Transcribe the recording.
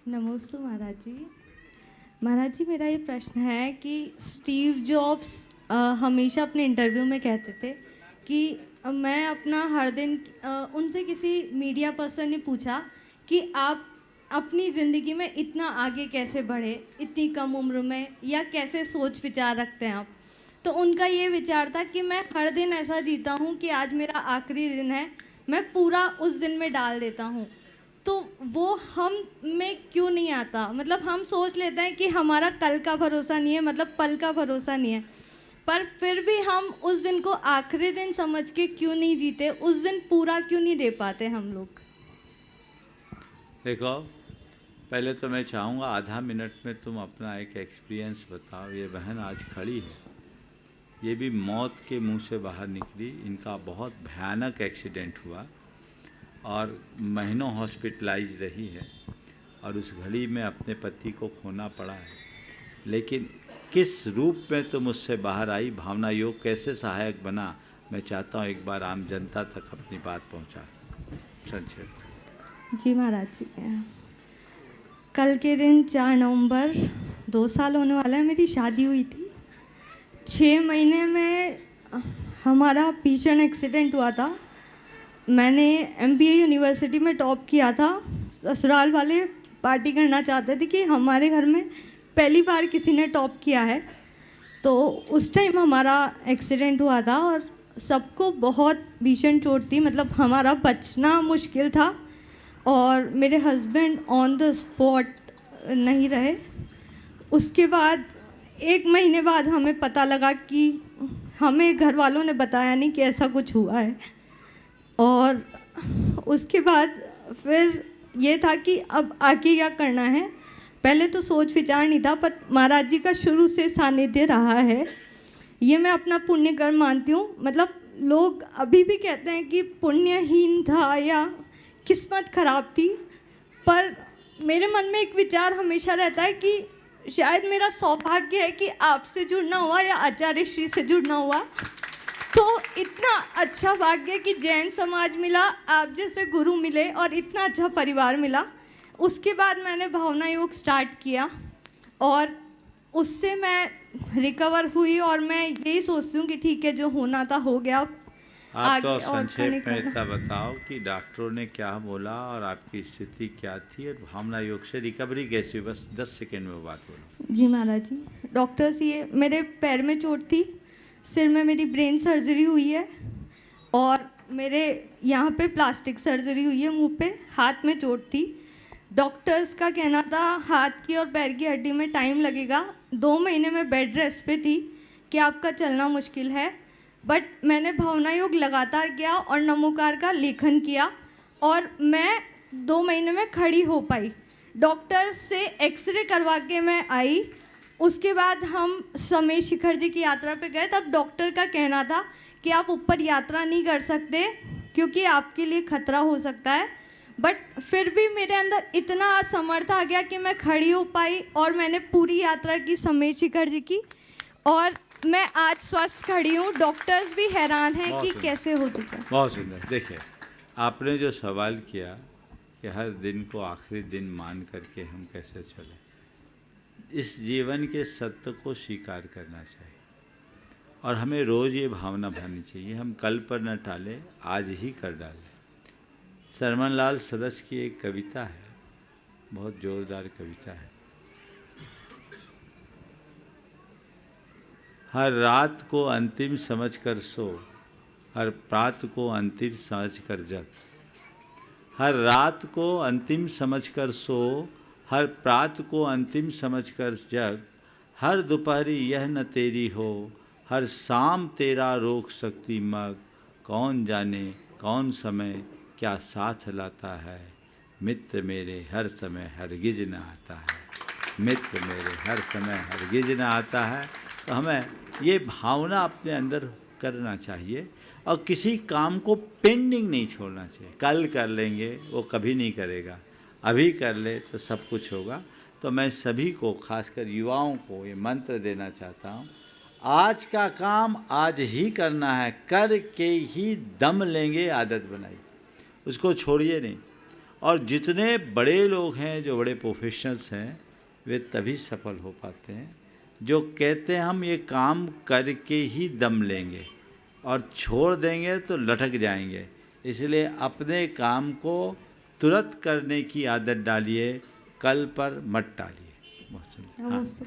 नमस्ते महाराज जी। महाराज जी, मेरा ये प्रश्न है कि स्टीव जॉब्स हमेशा अपने इंटरव्यू में कहते थे कि मैं अपना हर दिन उनसे किसी मीडिया पर्सन ने पूछा कि आप अपनी ज़िंदगी में इतना आगे कैसे बढ़े इतनी कम उम्र में, या कैसे सोच विचार रखते हैं आप। तो उनका ये विचार था कि मैं हर दिन ऐसा जीता हूँ कि आज मेरा आखिरी दिन है, मैं पूरा उस दिन में डाल देता हूँ। तो वो हम में क्यों नहीं आता? मतलब हम सोच लेते हैं कि हमारा कल का भरोसा नहीं है, मतलब पल का भरोसा नहीं है, पर फिर भी हम उस दिन को आखिरी दिन समझ के क्यों नहीं जीते, उस दिन पूरा क्यों नहीं दे पाते हम लोग? देखो, पहले तो मैं चाहूँगा आधा मिनट में तुम अपना एक एक्सपीरियंस बताओ। ये बहन आज खड़ी है, ये भी मौत के मुंह से बाहर निकली। इनका बहुत भयानक एक्सीडेंट हुआ और महीनों हॉस्पिटलाइज रही है और उस घड़ी में अपने पति को खोना पड़ा है। लेकिन किस रूप में तुम उससे बाहर आई, भावना योग कैसे सहायक बना, मैं चाहता हूँ एक बार आम जनता तक अपनी बात पहुँचा। संक्षेप। जी महाराज जी, कल के दिन 4 नवंबर 2 साल होने वाला है, मेरी शादी हुई थी। 6 महीने में हमारा भीषण एक्सीडेंट हुआ था। मैंने MBA यूनिवर्सिटी में टॉप किया था। ससुराल वाले पार्टी करना चाहते थे कि हमारे घर में पहली बार किसी ने टॉप किया है। तो उस टाइम हमारा एक्सीडेंट हुआ था और सबको बहुत भीषण चोट थी, मतलब हमारा बचना मुश्किल था। और मेरे हस्बैंड ऑन द स्पॉट नहीं रहे। उसके बाद 1 महीने बाद हमें पता लगा कि हमें घर वालों ने बताया नहीं कि ऐसा कुछ हुआ है। और उसके बाद फिर ये था कि अब आगे क्या करना है। पहले तो सोच विचार नहीं था, पर महाराज जी का शुरू से सानिध्य रहा है। ये मैं अपना पुण्य कर्म मानती हूँ। मतलब लोग अभी भी कहते हैं कि पुण्यहीन था या किस्मत खराब थी, पर मेरे मन में एक विचार हमेशा रहता है कि शायद मेरा सौभाग्य है कि आपसे जुड़ना हुआ या आचार्य श्री से जुड़ना हुआ। तो इतना अच्छा भाग्य कि जैन समाज मिला, आप जैसे गुरु मिले और इतना अच्छा परिवार मिला। उसके बाद मैंने भावना योग स्टार्ट किया और उससे मैं रिकवर हुई और मैं यही सोचती हूँ कि ठीक है, जो होना था हो गया। आप तो संक्षेप में इतना बताओ कि डॉक्टरों ने क्या बोला और आपकी स्थिति क्या थी और भावना योग से रिकवरी कैसी हुई। बस 10 सेकेंड में वो बात बोलो। जी महाराज जी, डॉक्टर्स, ये मेरे पैर में चोट थी, सिर में मेरी ब्रेन सर्जरी हुई है और मेरे यहाँ पे प्लास्टिक सर्जरी हुई है मुंह पे। हाथ में चोट थी। डॉक्टर्स का कहना था हाथ की और पैर की हड्डी में टाइम लगेगा। 2 महीने में बेड रेस्ट पे थी कि आपका चलना मुश्किल है। बट मैंने भावना योग लगातार किया और नमोकार का लेखन किया और मैं 2 महीने में खड़ी हो पाई। डॉक्टर से एक्सरे करवा के मैं आई। उसके बाद हम समेश शिखर जी की यात्रा पे गए। तब डॉक्टर का कहना था कि आप ऊपर यात्रा नहीं कर सकते क्योंकि आपके लिए खतरा हो सकता है। बट फिर भी मेरे अंदर इतना सामर्थ्य आ गया कि मैं खड़ी हो पाई और मैंने पूरी यात्रा की समेश शिखर जी की, और मैं आज स्वस्थ खड़ी हूँ। डॉक्टर्स भी हैरान हैं कि कैसे हो चुका है। बहुत सुंदर। देखिए, आपने जो सवाल किया कि हर दिन को आखिरी दिन मान करके हम कैसे चलें, इस जीवन के सत्य को स्वीकार करना चाहिए और हमें रोज़ ये भावना भरनी चाहिए, हम कल पर न टालें, आज ही कर डालें। सरमन लाल सदस्य की एक कविता है, बहुत जोरदार कविता है। हर रात को अंतिम समझकर सो, हर प्रात को अंतिम समझकर जग। हर रात को अंतिम समझकर सो, हर प्रात को अंतिम समझकर जग। हर दोपहरी यह न तेरी हो, हर शाम तेरा रोक सकती मग। कौन जाने कौन समय क्या साथ लाता है, मित्र मेरे हर समय हरगिज न आता है, मित्र मेरे हर समय हरगिज न आता है। तो हमें ये भावना अपने अंदर करना चाहिए और किसी काम को पेंडिंग नहीं छोड़ना चाहिए। कल कर लेंगे, वो कभी नहीं करेगा, अभी कर ले तो सब कुछ होगा। तो मैं सभी को, खासकर युवाओं को, ये मंत्र देना चाहता हूँ, आज का काम आज ही करना है, करके ही दम लेंगे आदत बनाई, उसको छोड़िए नहीं। और जितने बड़े लोग हैं, जो बड़े प्रोफेशनल्स हैं, वे तभी सफल हो पाते हैं जो कहते हैं हम ये काम करके ही दम लेंगे और छोड़ देंगे तो लटक जाएंगे। इसलिए अपने काम को तुरंत करने की आदत डालिए, कल पर मत टालिए। बहुत सुंदर। हाँ। नमस्ते।